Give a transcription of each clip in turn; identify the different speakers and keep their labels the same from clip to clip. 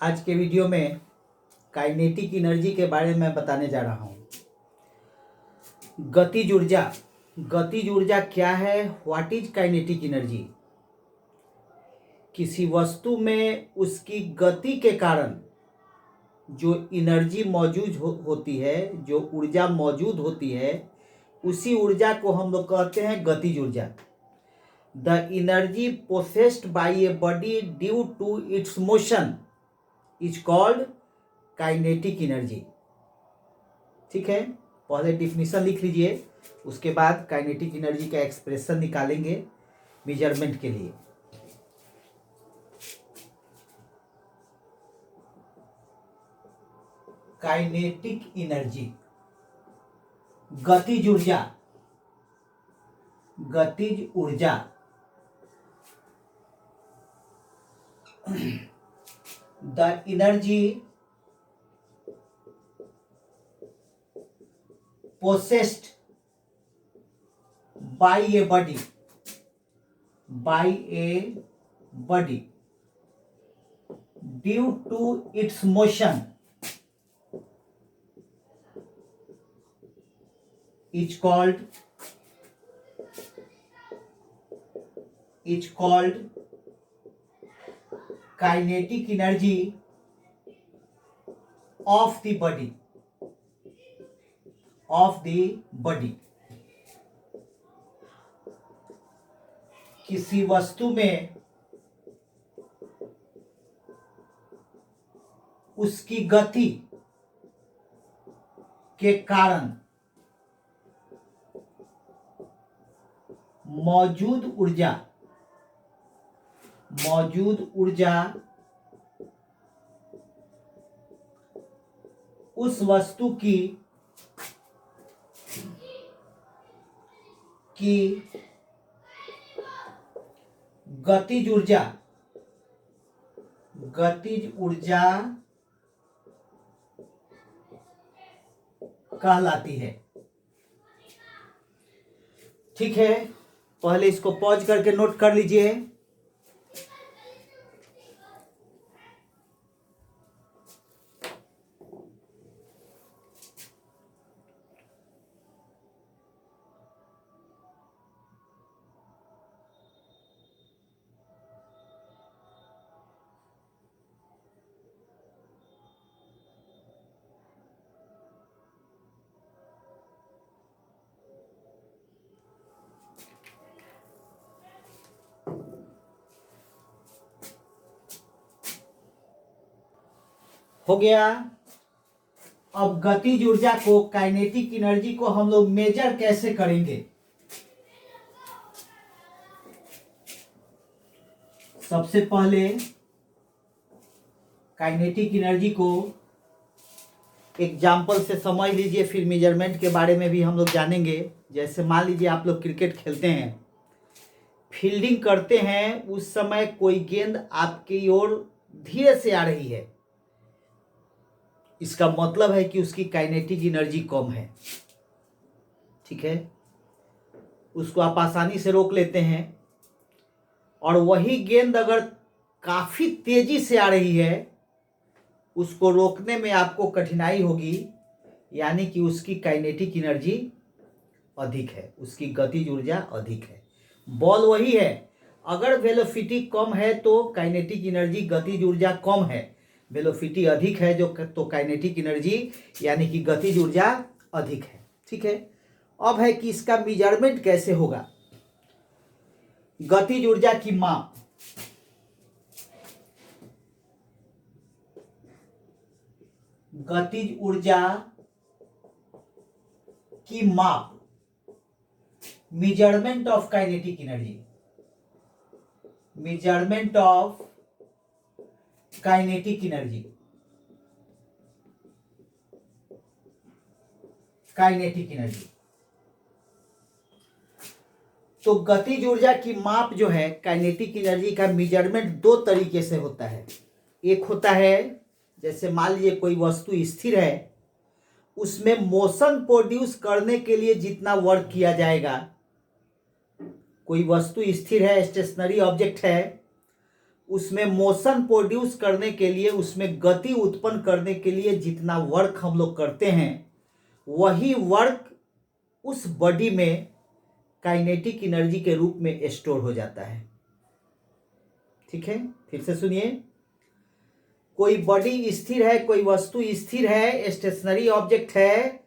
Speaker 1: आज के वीडियो में काइनेटिक एनर्जी के बारे में बताने जा रहा हूँ। गतिज ऊर्जा क्या है? What is kinetic energy? किसी वस्तु में उसकी गति के कारण जो एनर्जी मौजूद होती है, जो ऊर्जा मौजूद होती है, उसी ऊर्जा को हम लोग कहते हैं गतिज ऊर्जा। The energy possessed by a body due to its motion is called kinetic energy. ठीक है, पहले डिफिनीशन लिख लीजिए, उसके बाद काइनेटिक एनर्जी का एक्सप्रेशन निकालेंगे मेजरमेंट के लिए। काइनेटिक एनर्जी, गतिज ऊर्जा the energy possessed by a body due to its motion is called kinetic energy of the body किसी वस्तु में उसकी गति के कारण मौजूद ऊर्जा उस वस्तु की गतिज ऊर्जा कहलाती है। ठीक है, पहले इसको पॉज करके नोट कर लीजिए। हो गया। अब गतिज ऊर्जा को, काइनेटिक एनर्जी को हम लोग मेजर कैसे करेंगे? सबसे पहले काइनेटिक एनर्जी को एग्जाम्पल से समझ लीजिए, फिर मेजरमेंट के बारे में भी हम लोग जानेंगे। जैसे मान लीजिए आप लोग क्रिकेट खेलते हैं, फील्डिंग करते हैं, उस समय कोई गेंद आपकी ओर धीरे से आ रही है, इसका मतलब है कि उसकी काइनेटिक एनर्जी कम है। ठीक है, उसको आप आसानी से रोक लेते हैं। और वही गेंद अगर काफी तेजी से आ रही है, उसको रोकने में आपको कठिनाई होगी, यानी कि उसकी काइनेटिक एनर्जी अधिक है, उसकी गतिज ऊर्जा अधिक है। बॉल वही है, अगर वेलोसिटी कम है तो काइनेटिक एनर्जी, गतिज ऊर्जा कम है। वेलोसिटी अधिक है जो तो काइनेटिक एनर्जी यानी कि गतिज ऊर्जा अधिक है। ठीक है, अब है कि इसका मेजरमेंट कैसे होगा। गतिज ऊर्जा की माप, गतिज ऊर्जा की माप, measurement of kinetic energy, measurement of kinetic energy, तो गतिज ऊर्जा की माप जो है, काइनेटिक एनर्जी का मेजरमेंट दो तरीके से होता है। एक होता है, जैसे मान लीजिए कोई वस्तु स्थिर है, उसमें मोशन प्रोड्यूस करने के लिए जितना वर्क किया जाएगा, कोई वस्तु स्थिर है, स्टेशनरी ऑब्जेक्ट है, उसमें मोशन प्रोड्यूस करने के लिए, उसमें गति उत्पन्न करने के लिए जितना वर्क हम लोग करते हैं, वही वर्क उस बॉडी में काइनेटिक एनर्जी के रूप में स्टोर हो जाता है। ठीक है, फिर से सुनिए। कोई बॉडी स्थिर है, कोई वस्तु स्थिर है, स्टेशनरी ऑब्जेक्ट है,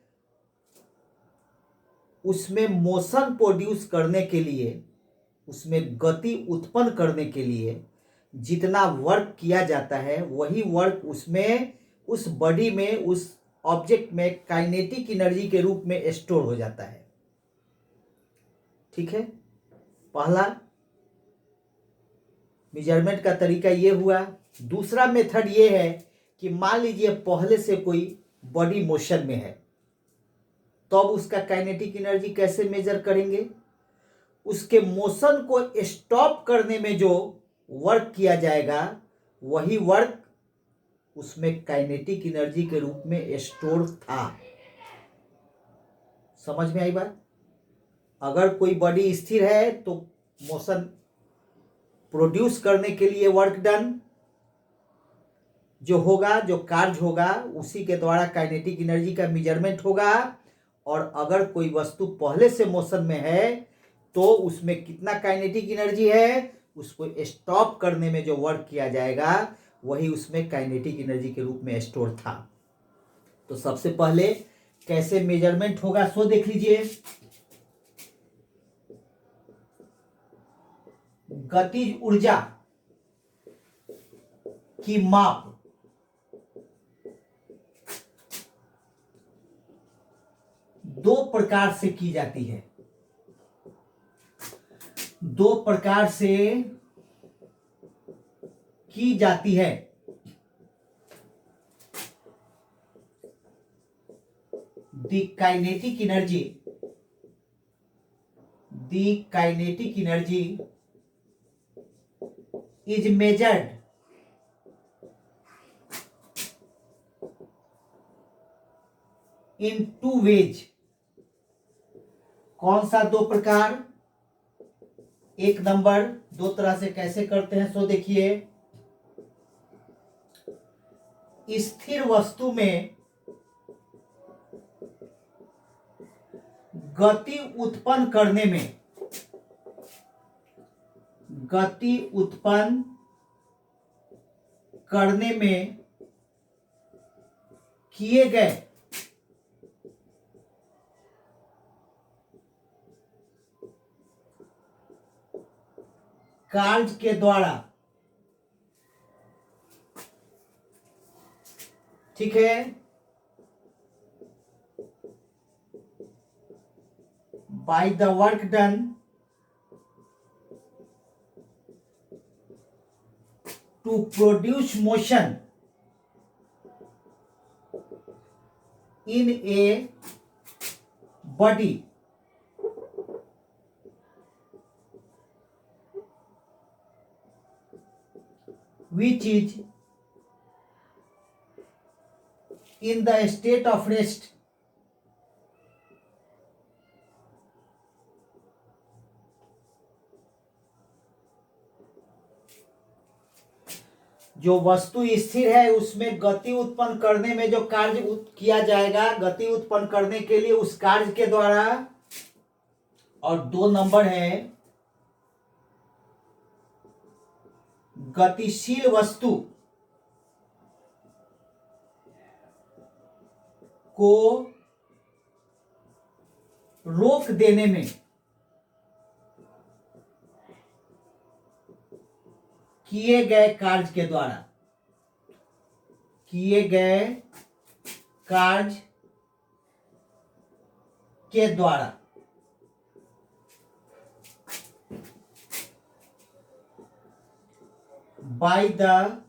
Speaker 1: उसमें मोशन प्रोड्यूस करने के लिए, उसमें गति उत्पन्न करने के लिए जितना वर्क किया जाता है, वही वर्क उसमें, उस बॉडी में, उस ऑब्जेक्ट में काइनेटिक एनर्जी के रूप में स्टोर हो जाता है। ठीक है, पहला मेजरमेंट का तरीका ये हुआ। दूसरा मेथड ये है कि मान लीजिए पहले से कोई बॉडी मोशन में है, तो अब उसका काइनेटिक एनर्जी कैसे मेजर करेंगे? उसके मोशन को स्टॉप करने में जो वर्क किया जाएगा, वही वर्क उसमें काइनेटिक एनर्जी के रूप में स्टोर था। समझ में आई बात? अगर कोई बॉडी स्थिर है तो मोशन प्रोड्यूस करने के लिए वर्क डन जो होगा, जो कार्य होगा, उसी के द्वारा काइनेटिक एनर्जी का मेजरमेंट होगा। और अगर कोई वस्तु पहले से मोशन में है तो उसमें कितना काइनेटिक एनर्जी है, उसको स्टॉप करने में जो वर्क किया जाएगा, वही उसमें काइनेटिक एनर्जी के रूप में स्टोर था। तो सबसे पहले कैसे मेजरमेंट होगा सो देख लीजिए। गतिज ऊर्जा की माप दो प्रकार से की जाती है। दो प्रकार से की जाती है। The kinetic energy is measured in two ways। कौन सा दो प्रकार? एक नंबर, दो तरह से कैसे करते हैं सो देखिए। स्थिर वस्तु में गति उत्पन्न करने में, गति उत्पन्न करने में किए गए कार्य के द्वारा, ठीक है, by the work done to produce motion in a body which is in the state of rest। जो वस्तु स्थिर है उसमें गति उत्पन्न करने में जो कार्य किया जाएगा, गति उत्पन्न करने के लिए उस कार्य के द्वारा। और दो नंबर है गतिशील वस्तु को रोक देने में किए गए कार्य के द्वारा, किए गए कार्य के द्वारा। By the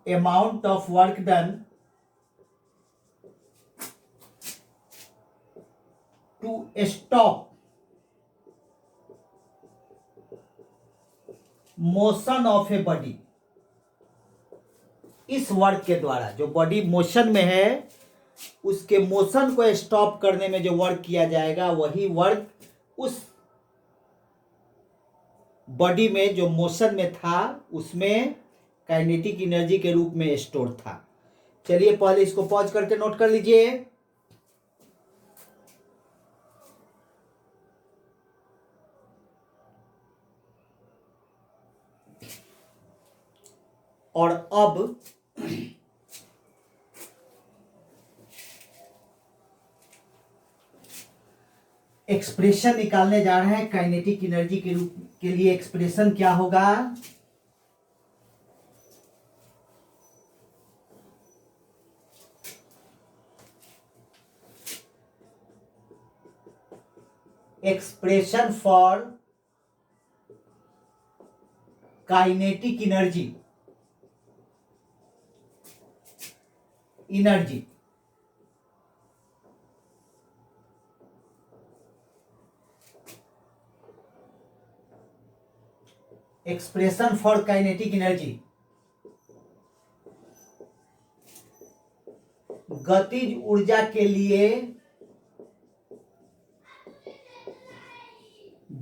Speaker 1: amount of work done to stop motion of a body. इस वर्क के द्वारा, जो बॉडी मोशन में है उसके मोशन को स्टॉप करने में जो वर्क किया जाएगा, वही वर्क उस बॉडी में जो मोशन में था उसमें काइनेटिक एनर्जी के रूप में स्टोर था। चलिए पहले इसको पॉज करके नोट कर लीजिए। और अब एक्सप्रेशन निकालने जा रहे हैं काइनेटिक एनर्जी के रूप के लिए। एक्सप्रेशन क्या होगा? Expression for kinetic energy expression for kinetic energy गतिज ऊर्जा के लिए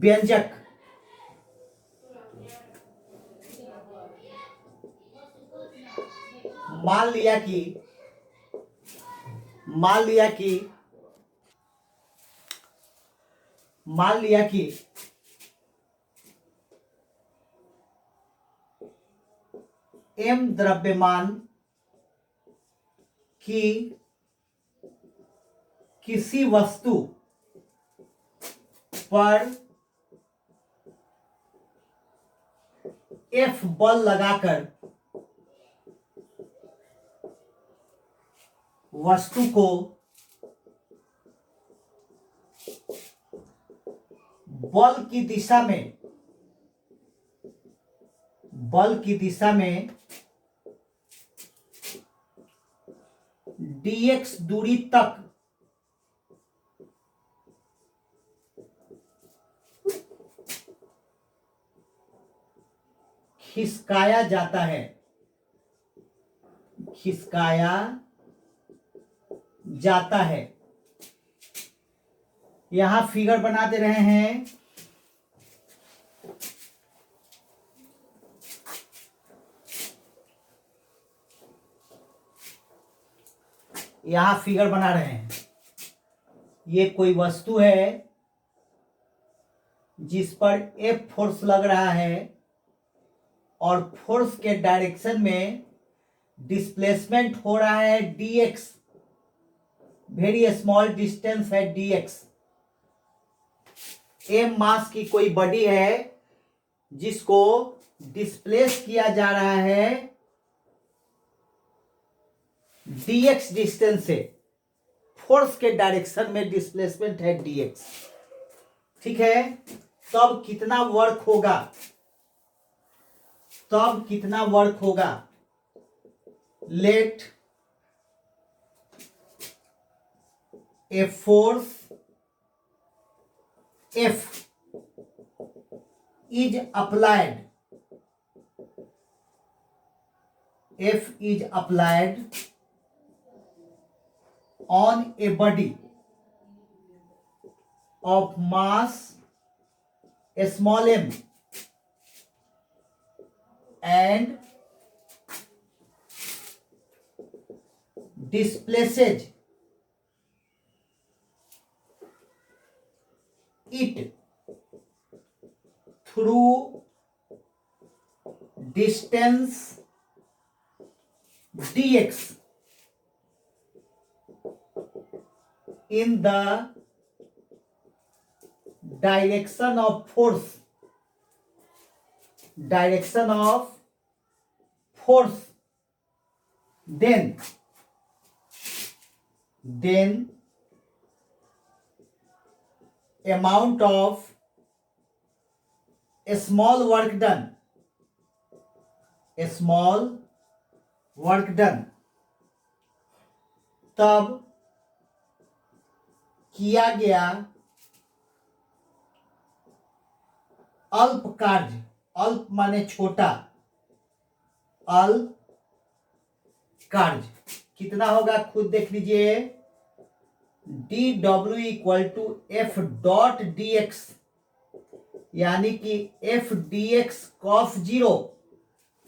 Speaker 1: व्यंजक मान लिया कि m द्रव्यमान की किसी वस्तु पर F बल लगाकर वस्तु को बल की दिशा में dx दूरी तक खिसकाया जाता है। यहां फिगर बना दे रहे हैं। ये कोई वस्तु है जिस पर F फोर्स लग रहा है और फोर्स के डायरेक्शन में डिस्प्लेसमेंट हो रहा है dx, वेरी स्मॉल डिस्टेंस है dx। m मास की कोई बॉडी है जिसको डिस्प्लेस किया जा रहा है dx डिस्टेंस से। फोर्स के डायरेक्शन में डिस्प्लेसमेंट है dx, ठीक है। तब कितना वर्क होगा? Let a force F is applied on a body of mass small m and displaces it through distance dx in the direction of force, then amount of a small work done तब किया गया अल्प कार्य, अल्प माने छोटा, अल्प कार्य कितना होगा खुद देख लीजिए। dw equal to F dot dx यानी कि f d x cos zero.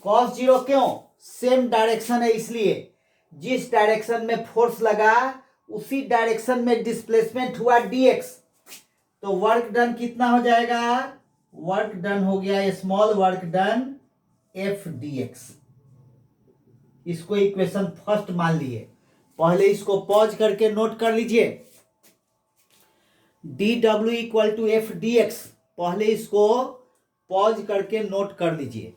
Speaker 1: Cos zero क्यों? सेम डायरेक्शन है, इसलिए जिस डायरेक्शन में फोर्स लगा उसी डायरेक्शन में डिस्प्लेसमेंट हुआ dx। तो वर्क डन कितना हो जाएगा? वर्क डन हो गया small work done f dx। इसको इक्वेशन फर्स्ट मान लिए। पहले इसको पॉज करके नोट कर लीजिए। डी डब्ल्यू equal to f d x, पहले इसको पॉज करके नोट कर लीजिए।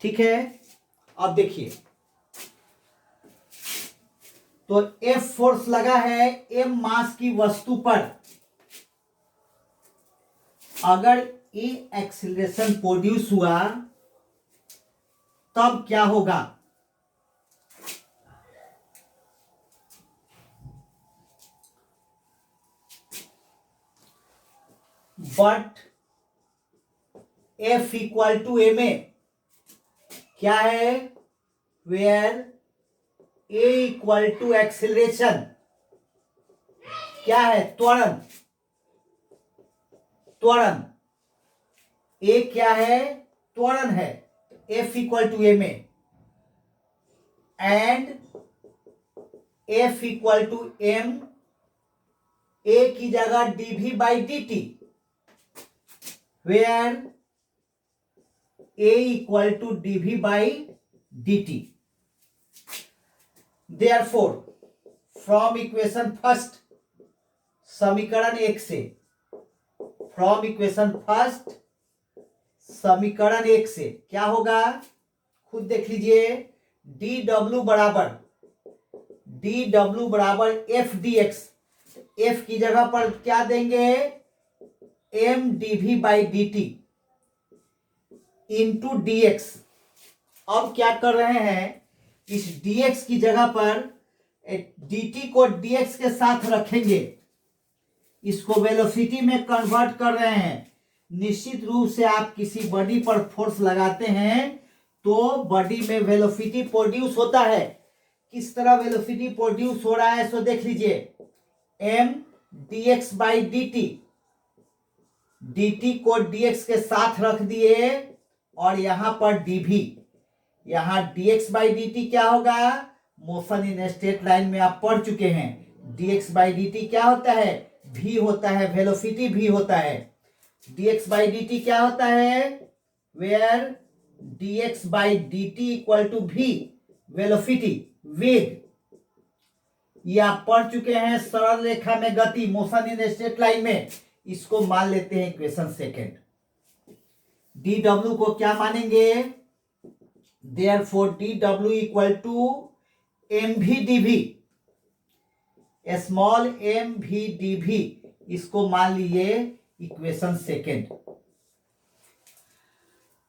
Speaker 1: ठीक है, अब देखिए, तो एफ फोर्स लगा है एम मास की वस्तु पर। अगर ए एक्सीलरेशन प्रोड्यूस हुआ तब क्या होगा? But f equal to m a क्या है? Where a equal to acceleration क्या है? त्वरण। त्वरण ए क्या है? त्वरण है। F equal to m a and f equal to m a की जगह d v by d t, where a equal to d v by d t. Therefore from equation first, समीकरण एक से, फ्रॉम इक्वेशन फर्स्ट समीकरण एक से क्या होगा? खुद देख लीजिए। डी डब्ल्यू बराबर एफ डी एक्स। एफ की जगह पर क्या देंगे? M d v by d t into d x. अब क्या कर रहे हैं? इस dx की जगह पर dt को dx के साथ रखेंगे, इसको वेलोसिटी में कन्वर्ट कर रहे हैं। निश्चित रूप से आप किसी बॉडी पर फोर्स लगाते हैं तो बॉडी में वेलोसिटी प्रोड्यूस होता है। किस तरह वेलोसिटी प्रोड्यूस हो रहा है सो देख लीजिए। m dx बाई dt को dx के साथ रख दिए और यहां पर dv, यहां dx बाई dt क्या होगा? मोशन इन स्ट्रेट लाइन में आप पढ़ चुके हैं। dx बाई dt क्या होता है? v होता है, वेलोसिटी v होता है। dx बाई dt क्या होता है? Where dx by dt equal to v, velocity, वेग। ये आप पढ़ चुके हैं। सरल रेखा में गति, मोशन इन स्ट्रेट लाइन में। इसको मान लेते हैं इक्वेशन सेकेंड। dw को क्या मानेंगे? Therefore dw equal to mv dv, small mv dv, इसको मान लीजिए इक्वेशन सेकेंड।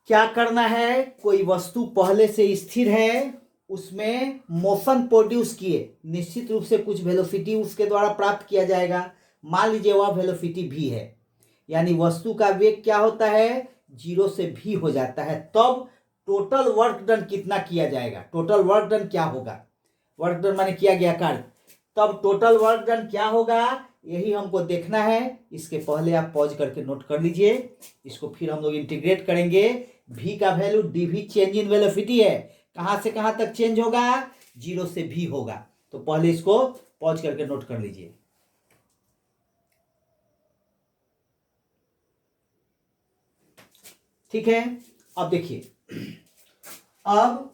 Speaker 1: क्या करना है? कोई वस्तु पहले से स्थिर है, उसमें मोशन प्रोड्यूस किए, निश्चित रूप से कुछ वेलोसिटी उसके द्वारा प्राप्त किया जाएगा। मान लीजिए वह वेलोसिटी v है, यानी वस्तु का वेग क्या होता है? 0 से v हो जाता है। तब टोटल वर्क डन कितना किया जाएगा? टोटल वर्क डन क्या होगा? वर्क डन माने किया गया कार्य। तब टोटल वर्क डन क्या होगा? यही हमको देखना है। इसके पहले आप पॉज करके नोट कर लीजिए। इसको फिर हम लोग इंटीग्रेट करेंगे। v का value dv change in velocity है। कहां से कहां तक चेंज होगा? 0 से v होगा। तो पहले इसको पॉज करके नोट कर लीजिए। ठीक है, अब देखिए, अब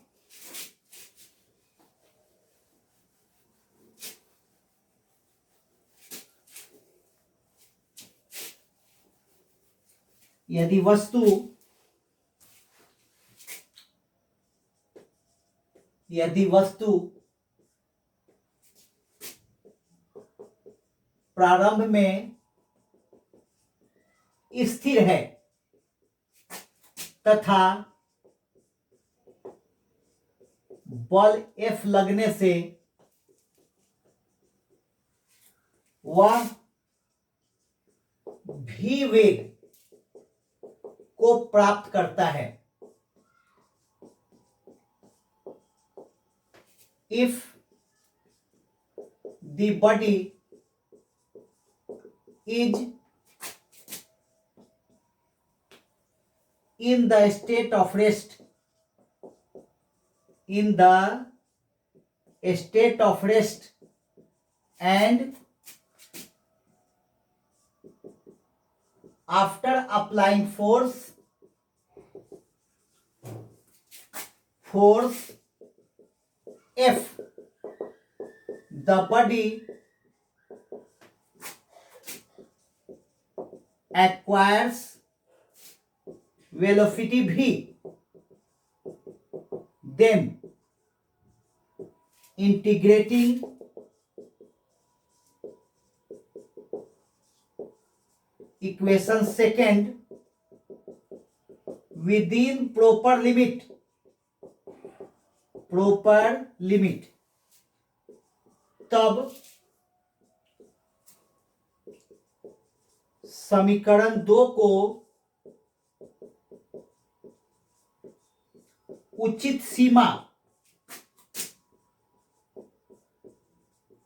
Speaker 1: यदि वस्तु प्रारंभ में स्थिर है तथा बल F लगने से वह v वेग को प्राप्त करता है। If the body is in the state of rest, in the state of rest, and after applying force F, the body acquires velocity v, then integrating equation second within proper limit, तब समीकरण 2 को उचित सीमा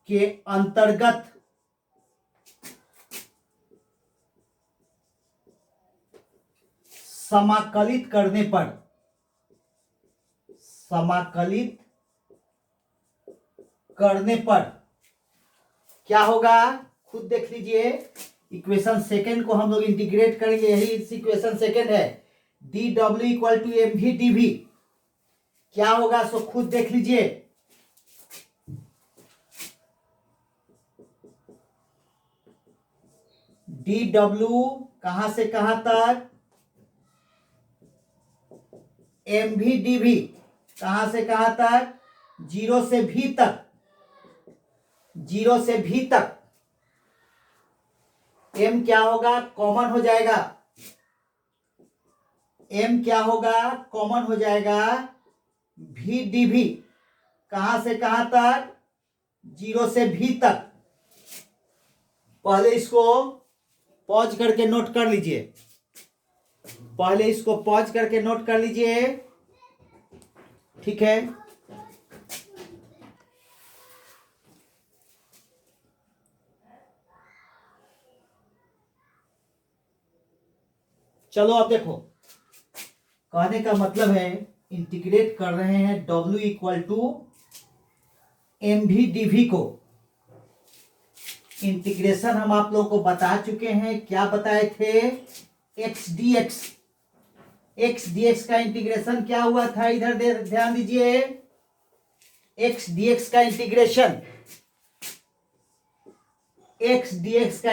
Speaker 1: के अंतर्गत समाकलित करने पर क्या होगा, खुद देख लीजिए। इक्वेशन सेकंड को हम लोग इंटीग्रेट करेंगे, यही इस इक्वेशन सेकंड है, डी डब्ल्यू equal to m v d v. क्या होगा सो खुद देख लीजिए। डी डब्ल्यू कहां से कहां तक, एम वी डी वी कहां से कहां तक, 0 से भी तक, 0 से भी तक। एम क्या होगा, कॉमन हो जाएगा, एम क्या होगा, कॉमन हो जाएगा, भी डी भी कहां से कहां तक, 0 से भी तक। पहले इसको पॉज करके नोट कर लीजिए, पहले इसको पॉज करके नोट कर लीजिए, ठीक है। चलो अब देखो, कहने का मतलब है इंटीग्रेट कर रहे हैं W equal to m v d v को। इंटीग्रेशन हम आप लोगों को बता चुके हैं, क्या बताए थे, एक्स डी एक्स का इंटीग्रेशन क्या हुआ था, इधर ध्यान दीजिए। एक्स डी एक्स का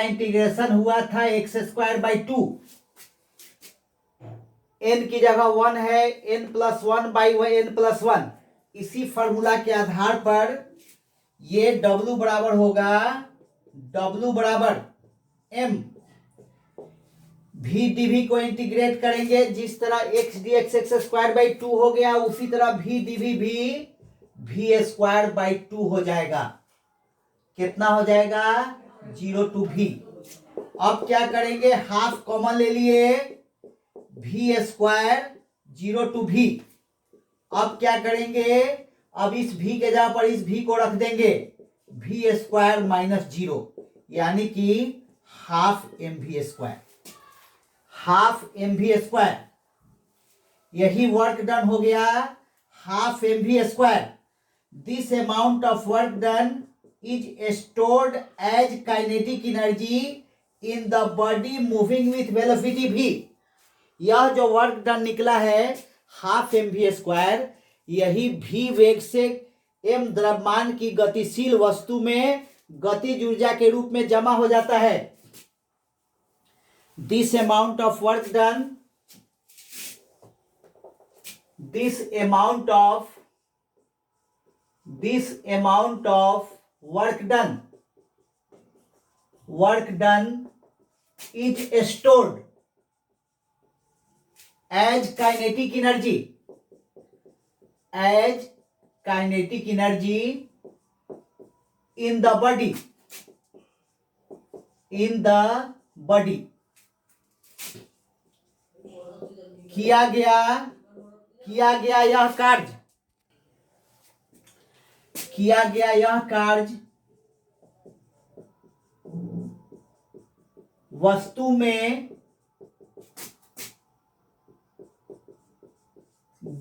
Speaker 1: इंटीग्रेशन हुआ था एक्स स्क्वायर बाई 2। n की जगह 1 है, n plus 1 by n plus 1। इसी फॉर्मूला के आधार पर ये W बराबर होगा, W बराबर m भी डी भी को इंटीग्रेट करेंगे, जिस तरह x D x square by 2 हो गया, उसी तरह भी डी भी वी स्क्वायर बाई 2 हो जाएगा। कितना हो जाएगा, 0 टू भी। अब क्या करेंगे, हाफ कॉमन ले लिए, भी स्क्वायर 0 टू भी। अब क्या करेंगे, अब इस भी के जगह पर इस भी को रख देंगे, भी स्क्वायर माइनस 0, यानी कि हाफ एम वी स्क्वायर, यही वर्क डन हो गया, half m v square. This amount of work done is stored as kinetic energy in the body moving with velocity v। यह जो वर्क डन निकला है half m v square, यही v वेग से m द्रव्यमान की गतिशील वस्तु में गतिज ऊर्जा के रूप में जमा हो जाता है। This amount of work done, this amount of work done is stored as kinetic energy in the body। किया गया यह कार्य वस्तु में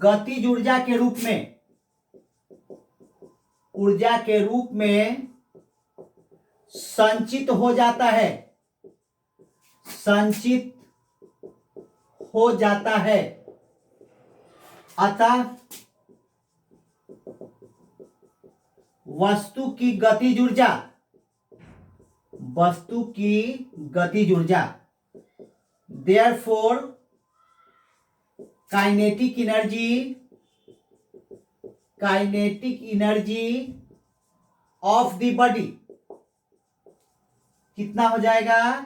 Speaker 1: गतिज ऊर्जा के रूप में संचित हो जाता है। अतः वस्तु की गतिज ऊर्जा therefore kinetic energy of the body कितना हो जाएगा?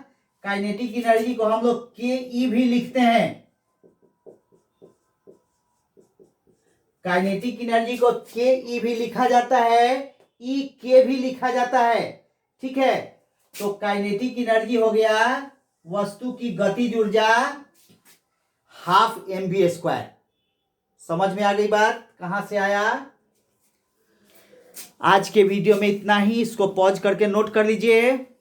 Speaker 1: काइनेटिक एनर्जी को हम लोग के ई भी लिखते हैं, काइनेटिक एनर्जी को के ई भी लिखा जाता है, ई के भी लिखा जाता है। ठीक है, तो काइनेटिक एनर्जी हो गया वस्तु की गतिज ऊर्जा ½ mv²। समझ में आ गई बात? कहां से आया? आज के वीडियो में इतना ही। इसको पॉज करके नोट कर लीजिए।